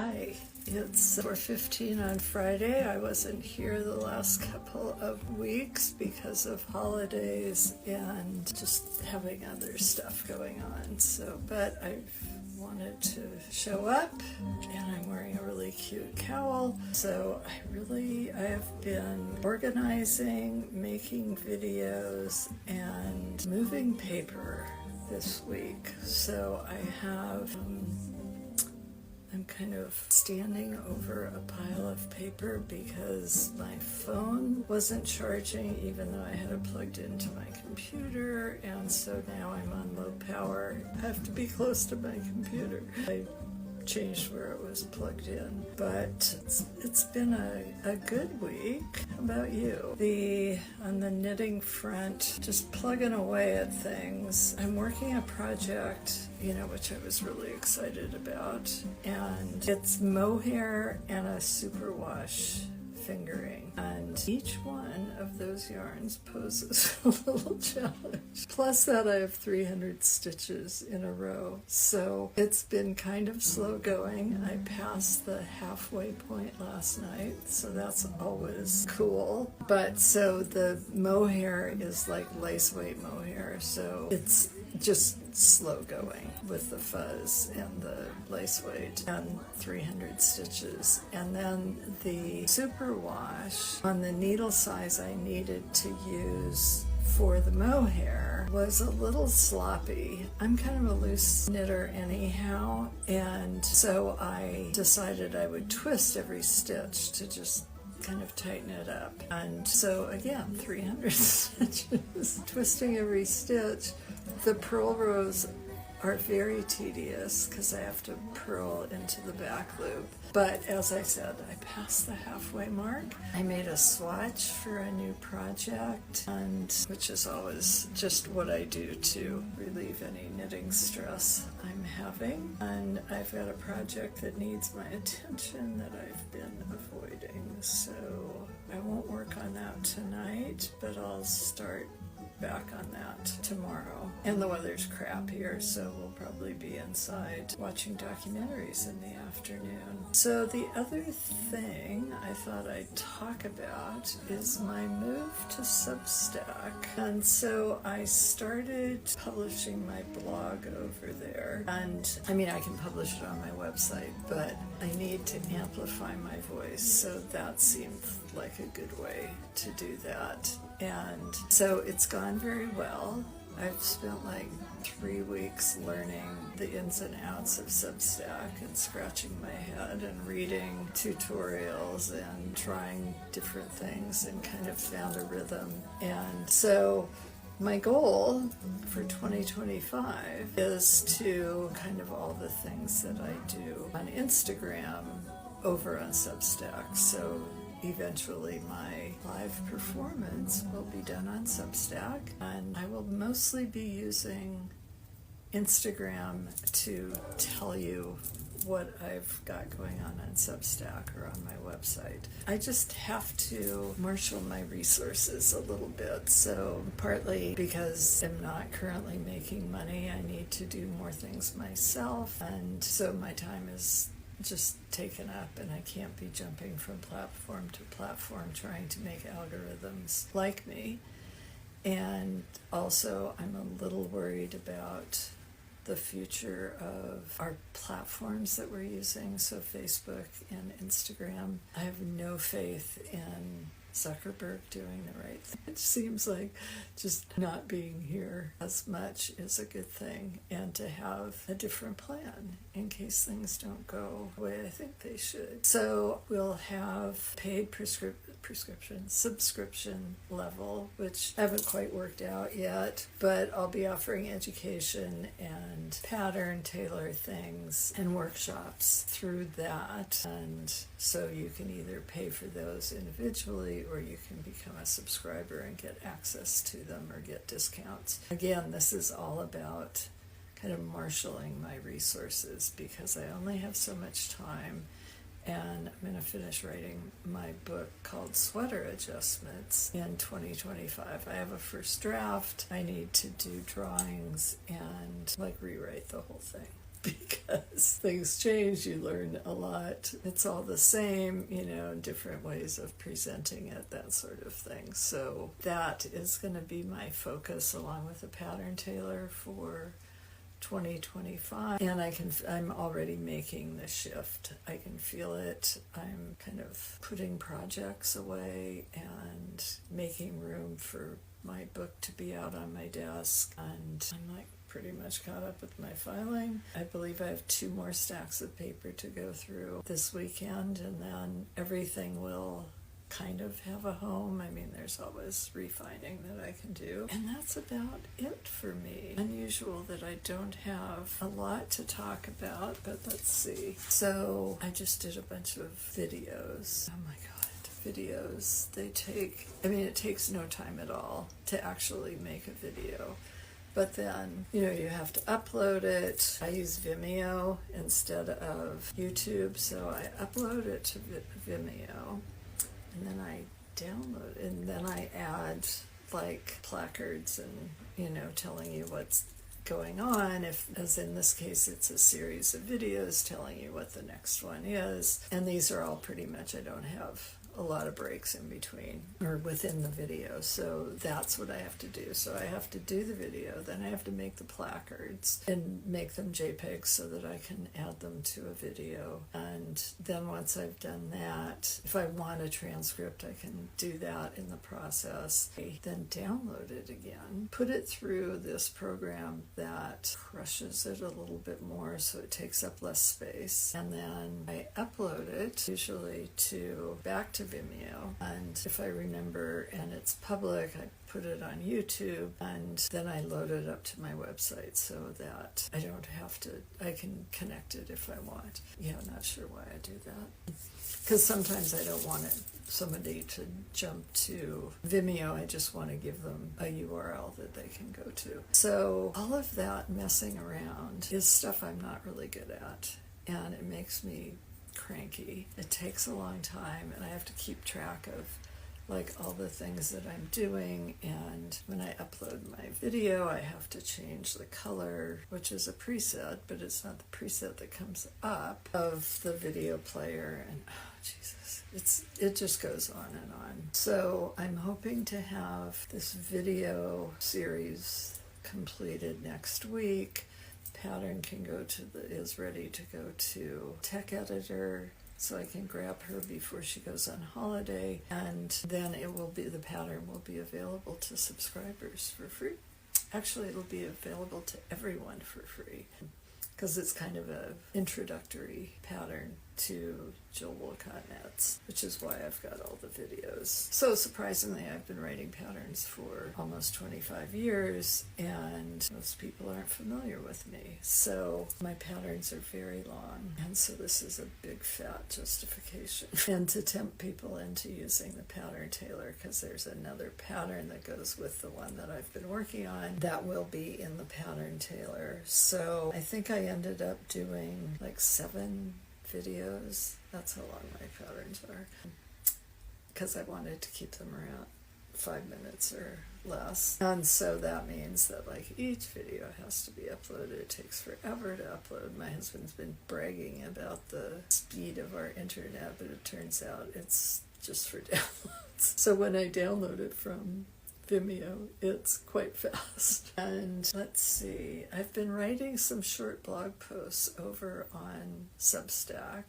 Hi, it's 4:15 on Friday. I wasn't here the last couple of weeks because of holidays and just having other stuff going on. But I've wanted to show up, and I'm wearing a really cute cowl. So I have been organizing, making videos, and moving paper this week. So I'm kind of standing over a pile of paper because my phone wasn't charging even though I had it plugged into my computer, and so now I'm on low power. I have to be close to my computer. I changed where it was plugged in, but it's been a good week. How about you? On the knitting front, just plugging away at things. I'm working a project, which I was really excited about, and it's mohair and a superwash fingering, and each one of those yarns poses a little challenge. Plus that I have 300 stitches in a row, so it's been kind of slow going. I passed the halfway point last night, so that's always cool. But so the mohair is like lace weight mohair, so it's just slow going with the fuzz and the lace weight and 300 stitches. And then the superwash on the needle size I needed to use for the mohair was a little sloppy. I'm kind of a loose knitter anyhow, and so I decided I would twist every stitch to just kind of tighten it up. And so again, 300 stitches, twisting every stitch. The purl rows are very tedious because I have to purl into the back loop. But as I said, I passed the halfway mark. I made a swatch for a new project, and which is always just what I do to relieve any knitting stress I'm having. And I've got a project that needs my attention that I've been avoiding. So I won't work on that tonight, but I'll start back on that tomorrow. And the weather's crap here, so we'll probably be inside watching documentaries in the afternoon. So the other thing I thought I'd talk about is my move to Substack. And so I started publishing my blog over there. And I can publish it on my website, but I need to amplify my voice, so that seemed like a good way to do that. And so it's gone very well. I've spent like 3 weeks learning the ins and outs of Substack and scratching my head and reading tutorials and trying different things, and kind of found a rhythm. And so my goal for 2025 is to kind of all the things that I do on Instagram over on Substack. So eventually my live performance will be done on Substack, and I will mostly be using Instagram to tell you what I've got going on Substack or on my website. I just have to marshal my resources a little bit. So partly because I'm not currently making money, I need to do more things myself, and so my time is just taken up, and I can't be jumping from platform to platform trying to make algorithms like me. And also I'm a little worried about the future of our platforms that we're using, so Facebook and Instagram. I have no faith in Zuckerberg doing the right thing. It seems like just not being here as much is a good thing, and to have a different plan in case things don't go the way I think they should. So we'll have paid subscription level, which I haven't quite worked out yet, but I'll be offering education and pattern tailor things and workshops through that. And so you can either pay for those individually, or you can become a subscriber and get access to them or get discounts. Again, this is all about kind of marshaling my resources because I only have so much time, and I'm going to finish writing my book called Sweater Adjustments in 2025. I have a first draft. I need to do drawings and rewrite the whole thing. because things change, you learn a lot. It's all the same, different ways of presenting it, that sort of thing. So that is going to be my focus along with the pattern tailor for 2025, and I'm already making the shift. I can feel it. I'm kind of putting projects away and making room for my book to be out on my desk, and I'm like pretty much caught up with my filing. I believe I have 2 more stacks of paper to go through this weekend, and then everything will kind of have a home. I mean, there's always refining that I can do. And that's about it for me. Unusual that I don't have a lot to talk about, but let's see. So I just did a bunch of videos. Oh my God, videos. It takes no time at all to actually make a video. But then, you have to upload it. I use Vimeo instead of YouTube, so I upload it to Vimeo. And then I download it, and then I add like placards and, telling you what's going on. As in this case, it's a series of videos telling you what the next one is. And these are all pretty much, I don't have a lot of breaks in between or within the video. So that's what I have to do. So I have to do the video, then I have to make the placards and make them JPEGs so that I can add them to a video. And then once I've done that, if I want a transcript, I can do that in the process. I then download it again, put it through this program that crushes it a little bit more so it takes up less space. And then I upload it usually back to Vimeo, and if I remember and it's public, I put it on YouTube, and then I load it up to my website so that I don't have to, I can connect it if I want. Yeah, not sure why I do that. Because sometimes I don't want somebody to jump to Vimeo. I just want to give them a URL that they can go to. So all of that messing around is stuff I'm not really good at, and it makes me cranky. It takes a long time, and I have to keep track of like all the things that I'm doing. And when I upload my video, I have to change the color, which is a preset, but it's not the preset that comes up of the video player. And oh Jesus, it just goes on and on. So I'm hoping to have this video series completed next week. Pattern is ready to go to Tech Editor, so I can grab her before she goes on holiday, and then the pattern will be available to subscribers for free. Actually, it'll be available to everyone for free, because it's kind of an introductory pattern to Jill Wolcott Nets, which is why I've got all the videos. So surprisingly, I've been writing patterns for almost 25 years, and most people aren't familiar with me. So my patterns are very long, and so this is a big fat justification. And to tempt people into using the pattern tailor, because there's another pattern that goes with the one that I've been working on that will be in the pattern tailor. So I think I ended up doing like 7 videos. That's how long my patterns are, because I wanted to keep them around 5 minutes or less. And so that means that like each video has to be uploaded. It takes forever to upload. My husband's been bragging about the speed of our internet, but it turns out it's just for downloads. So when I download it from Vimeo, it's quite fast. And let's see, I've been writing some short blog posts over on Substack,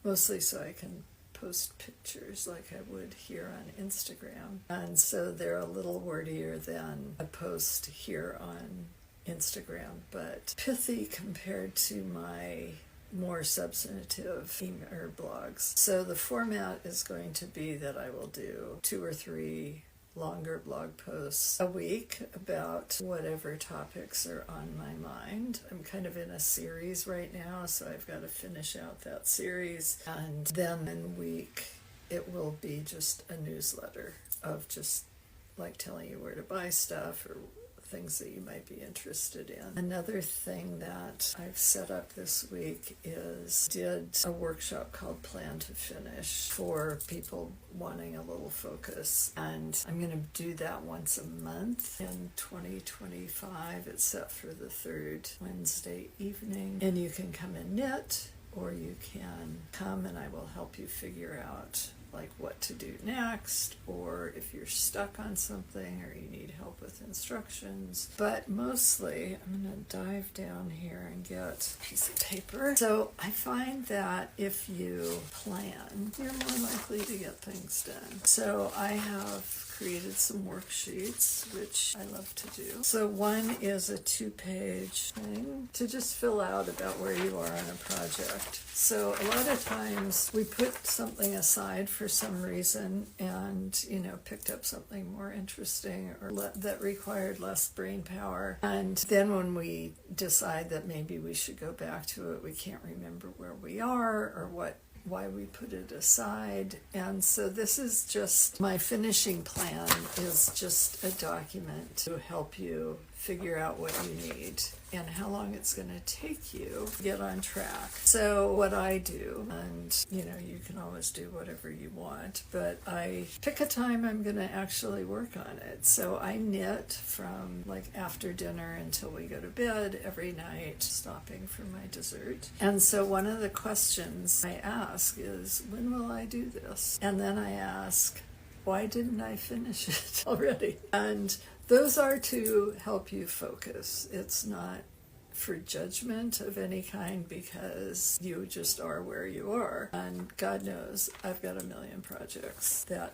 mostly so I can post pictures like I would here on Instagram. And so they're a little wordier than a post here on Instagram, but pithy compared to my more substantive blogs. So the format is going to be that I will do 2 or 3 longer blog posts a week about whatever topics are on my mind. I'm kind of in a series right now, so I've got to finish out that series. And then in a week, it will be just a newsletter of just like telling you where to buy stuff or things that you might be interested in. Another thing that I've set up this week is did a workshop called Plan to Finish for people wanting a little focus, and I'm going to do that once a month in 2025. It's set for the third Wednesday evening, and you can come and knit, or you can come and I will help you figure out like what to do next, or if you're stuck on something or you need help with instructions. But mostly I'm going to dive down here and get a piece of paper. So I find that if you plan, you're more likely to get things done. So I have created some worksheets, which I love to do. So one is a 2-page thing to just fill out about where you are on a project. So a lot of times we put something aside for some reason and, picked up something more interesting or that required less brain power. And then when we decide that maybe we should go back to it, we can't remember where we are or why we put it aside. And so this is just my finishing plan, is just a document to help you figure out what you need and how long it's going to take you to get on track. So what I do, and you can always do whatever you want, but I pick a time I'm going to actually work on it. So I knit from like after dinner until we go to bed every night, stopping for my dessert. And so one of the questions I ask is, when will I do this? And then I ask, why didn't I finish it already? And those are to help you focus. It's not for judgment of any kind, because you just are where you are. And God knows I've got a million projects that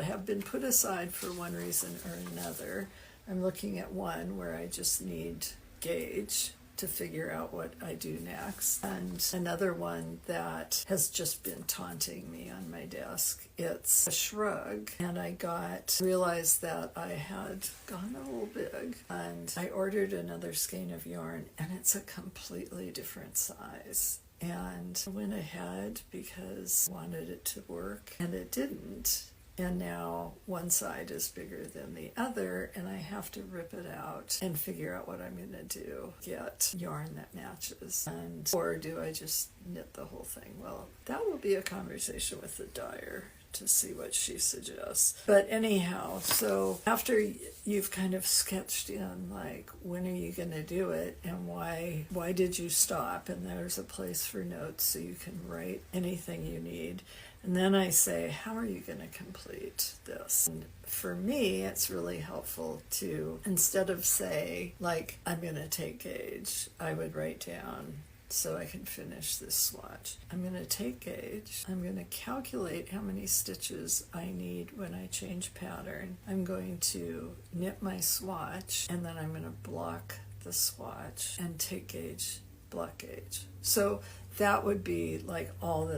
have been put aside for one reason or another. I'm looking at one where I just need gauge to figure out what I do next, and another one that has just been taunting me on my desk. It's a shrug, and I realized that I had gone a little big, and I ordered another skein of yarn, and it's a completely different size. And I went ahead because I wanted it to work, and it didn't. And now one side is bigger than the other, and I have to rip it out and figure out what I'm going to do, get yarn that matches. Or do I just knit the whole thing? Well, that will be a conversation with the dyer to see what she suggests. But anyhow, so after you've kind of sketched in, like, when are you going to do it and why did you stop? And there's a place for notes so you can write anything you need. And then I say, how are you going to complete this? And for me, it's really helpful to, instead of say, like, I'm going to take gauge, I would write down, so I can finish this swatch. I'm going to take gauge. I'm going to calculate how many stitches I need when I change pattern. I'm going to knit my swatch, and then I'm going to block the swatch and take gauge, block gauge. So that would be like all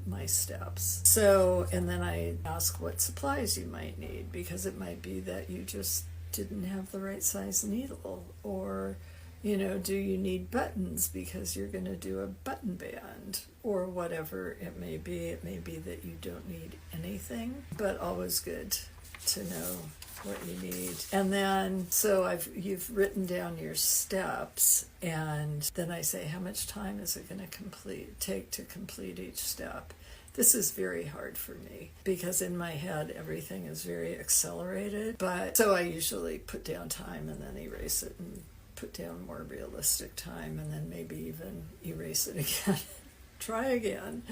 my steps. So, and then I ask what supplies you might need, because it might be that you just didn't have the right size needle, or do you need buttons because you're going to do a button band, or whatever it may be. It may be that you don't need anything, but always good to know what you need. And then, so you've written down your steps, and then I say, how much time is it going to take to complete each step? This is very hard for me, because in my head everything is very accelerated, but so I usually put down time and then erase it and put down more realistic time, and then maybe even erase it again. Try again.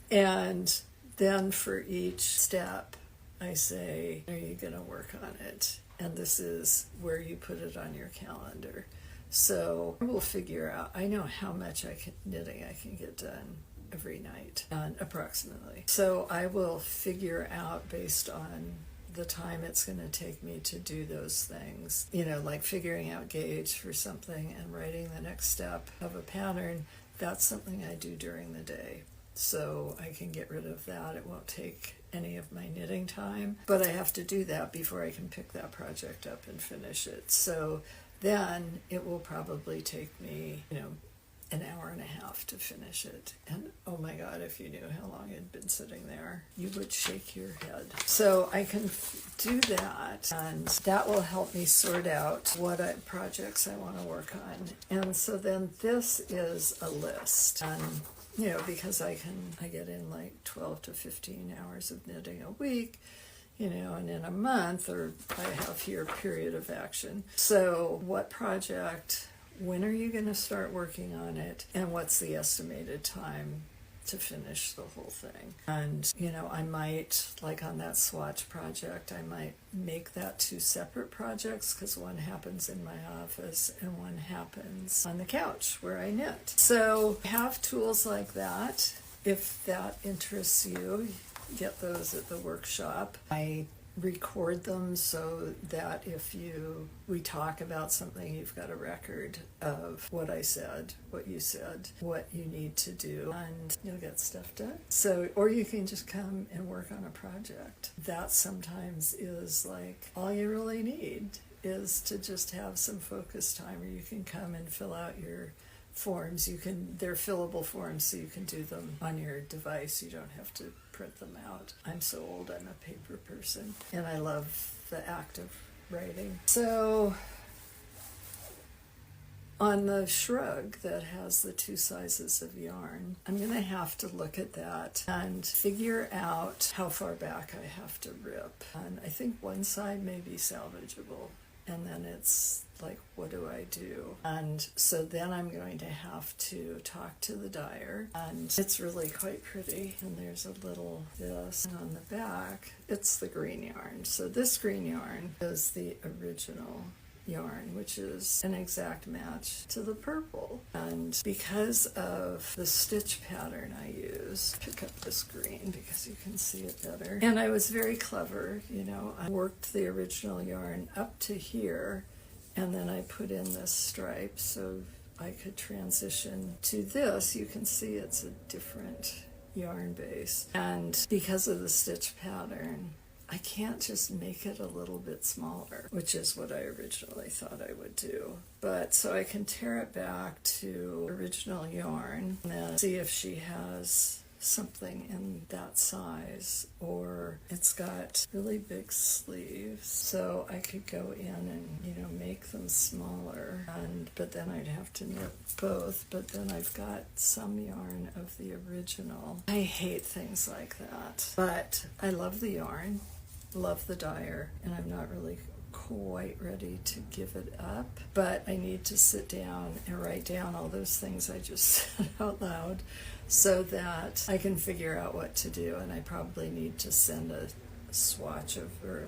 And then for each step I say, are you going to work on it? And this is where you put it on your calendar. So we'll figure out, I know how much knitting I can get done every night, approximately. So I will figure out, based on the time it's going to take me to do those things, like figuring out gauge for something and writing the next step of a pattern. That's something I do during the day, so I can get rid of that. It won't take any of my knitting time, but I have to do that before I can pick that project up and finish it. So then it will probably take me, an hour and a half to finish it. And oh my God, if you knew how long it had been sitting there, you would shake your head. So I can do that, and that will help me sort out what projects I want to work on. And so then this is a list. And because I get in like 12 to 15 hours of knitting a week, and in a month, or I have here period of action. So what project, when are you going to start working on it, and what's the estimated time to finish the whole thing? And, I might, like on that swatch project, I might make that 2 separate projects, because one happens in my office and one happens on the couch where I knit. So have tools like that. If that interests you, get those at the workshop. I record them so that if we talk about something, you've got a record of what I said, what you said, what you need to do, and you'll get stuff done. So, or you can just come and work on a project. That sometimes is like all you really need is to just have some focus time, or you can come and fill out your forms. They're fillable forms, so you can do them on your device. You don't have to print them out. I'm so old, I'm a paper person, and I love the act of writing. So on the shrug that has the 2 sizes of yarn, I'm going to have to look at that and figure out how far back I have to rip. And I think one side may be salvageable, and then it's like, what do I do? And so then I'm going to have to talk to the dyer, and it's really quite pretty. And there's a little this, and on the back, it's the green yarn. So this green yarn is the original yarn, which is an exact match to the purple. And because of the stitch pattern I use, pick up this green because you can see it better. And I was very clever, I worked the original yarn up to here, and then I put in this stripe so I could transition to this. You can see it's a different yarn base. And because of the stitch pattern, I can't just make it a little bit smaller, which is what I originally thought I would do. But so I can tear it back to original yarn and then see if she has something in that size, or it's got really big sleeves, so I could go in and make them smaller, but then I'd have to knit both. But then I've got some yarn of the original. I hate things like that, but I love the yarn, love the dyer, and I'm not really quite ready to give it up, but I need to sit down and write down all those things I just said out loud so that I can figure out what to do. And I probably need to send a swatch of, or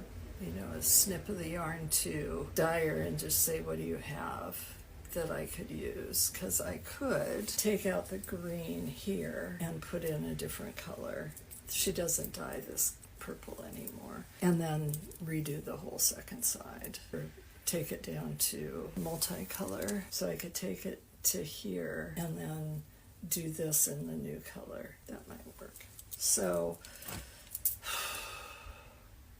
a snip of the yarn to dyer and just say, what do you have that I could use? Because I could take out the green here and put in a different color. She doesn't dye this purple anymore, and then redo the whole second side, or take it down to multicolor, so I could take it to here and then do this in the new color. That might work. So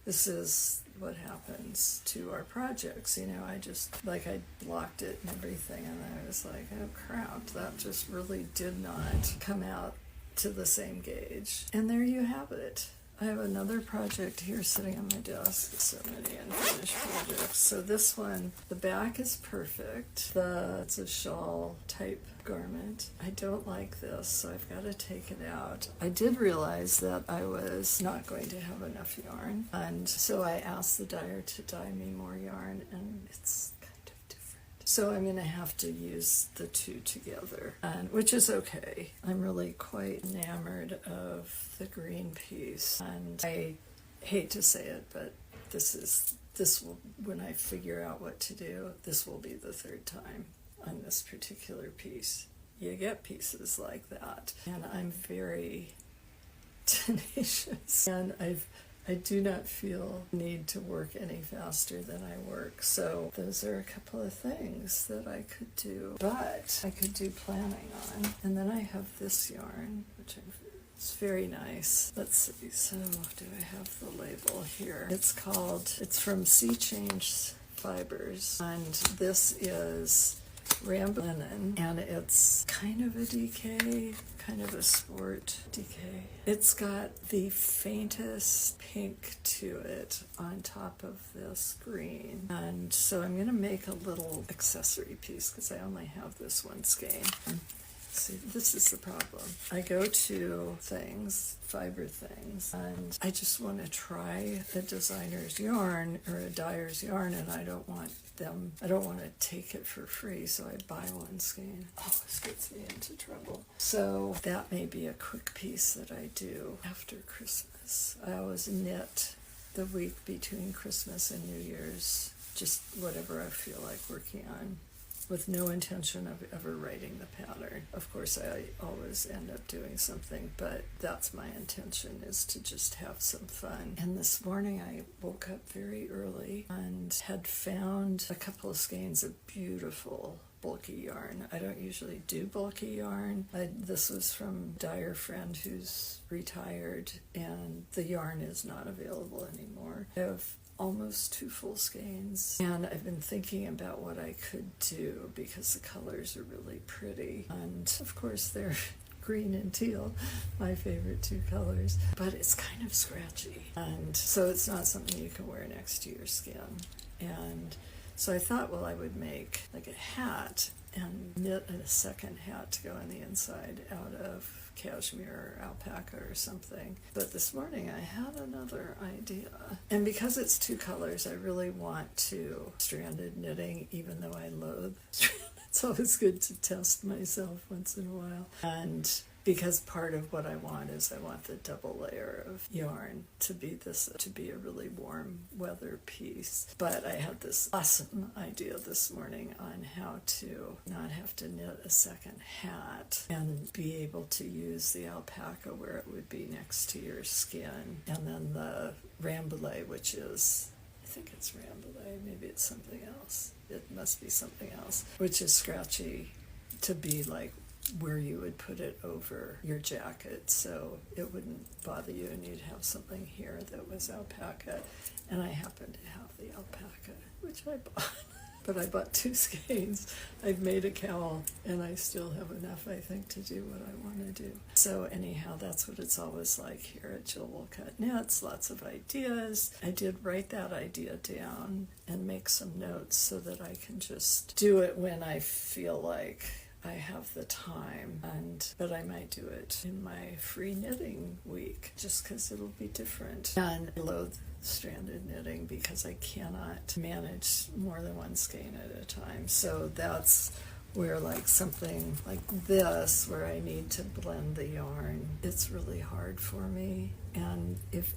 this is what happens to our projects. I just, I blocked it and everything, and I was like, oh crap, that just really did not come out to the same gauge. And there you have it. I have another project here sitting on my desk. So many unfinished projects. So this one, the back is perfect. It's a shawl type garment. I don't like this, so I've got to take it out. I did realize that I was not going to have enough yarn, and so I asked the dyer to dye me more yarn, and it's kind of different. So I'm going to have to use the 2 together, which is okay. I'm really quite enamored of the green piece, and I hate to say it, but this will, when I figure out what to do, this will be the 3rd time on this particular piece. You get pieces like that, and I'm very tenacious, and I do not feel need to work any faster than I work. So those are a couple of things that I could do, but I could do planning on. And then I have this yarn, which it's very nice. Let's see, so do I have the label here? It's from Sea Change Fibers, and this is Ramble Linen, and it's kind of a DK, kind of a sport DK. It's got the faintest pink to it on top of this green, and so I'm going to make a little accessory piece because I only have this one skein. See, this is the problem. I go to things, fiber things, and I just want to try a designer's yarn or a dyer's yarn, and I don't want to take it for free, so I buy one skein. Oh, this gets me into trouble. So that may be a quick piece that I do after Christmas. I always knit the week between Christmas and New Year's, just whatever I feel like working on, with no intention of ever writing the pattern. Of course, I always end up doing something, but that's my intention, is to just have some fun. And this morning I woke up very early and had found a couple of skeins of beautiful bulky yarn. I don't usually do bulky yarn. This was from a dyer friend who's retired, and the yarn is not available anymore. I have almost 2 full skeins, and I've been thinking about what I could do because the colors are really pretty, and of course they're green and teal, my favorite 2 colors, but it's kind of scratchy, and so it's not something you can wear next to your skin. And so I thought, well, I would make like a hat and knit a second hat to go on the inside out of cashmere or alpaca or something. But this morning I had another idea. And because it's 2 colors, I really want to stranded knitting, even though I loathe it's always good to test myself once in a while. And because part of what I want is I want the double layer of yarn to be a really warm weather piece. But I had this awesome idea this morning on how to not have to knit a second hat and be able to use the alpaca where it would be next to your skin, and then the Rambouillet, which is, I think it's Rambouillet, maybe it's something else. It must be something else, which is scratchy, to be like where you would put it over your jacket so it wouldn't bother you, and you'd have something here that was alpaca. And I happen to have the alpaca, which I bought. But I bought 2 skeins. I've made a cowl, and I still have enough, I think, to do what I want to do. So anyhow, that's what it's always like here at Jill Wolcott Knits. Lots of ideas. I did write that idea down and make some notes so that I can just do it when I feel like I have the time, but I might do it in my free knitting week just because it'll be different. And I loathe stranded knitting because I cannot manage more than 1 skein at a time. So that's where like something like this, where I need to blend the yarn, it's really hard for me. And if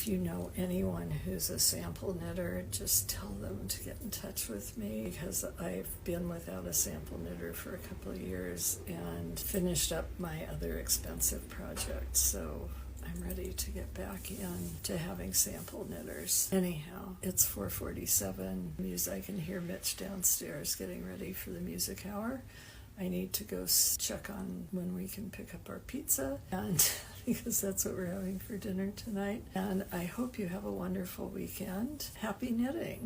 you know anyone who's a sample knitter, just tell them to get in touch with me, because I've been without a sample knitter for a couple of years and finished up my other expensive projects. So I'm ready to get back in to having sample knitters. Anyhow, it's 4:47. I can hear Mitch downstairs getting ready for the music hour. I need to go check on when we can pick up our pizza, and because that's what we're having for dinner tonight. And I hope you have a wonderful weekend. Happy knitting.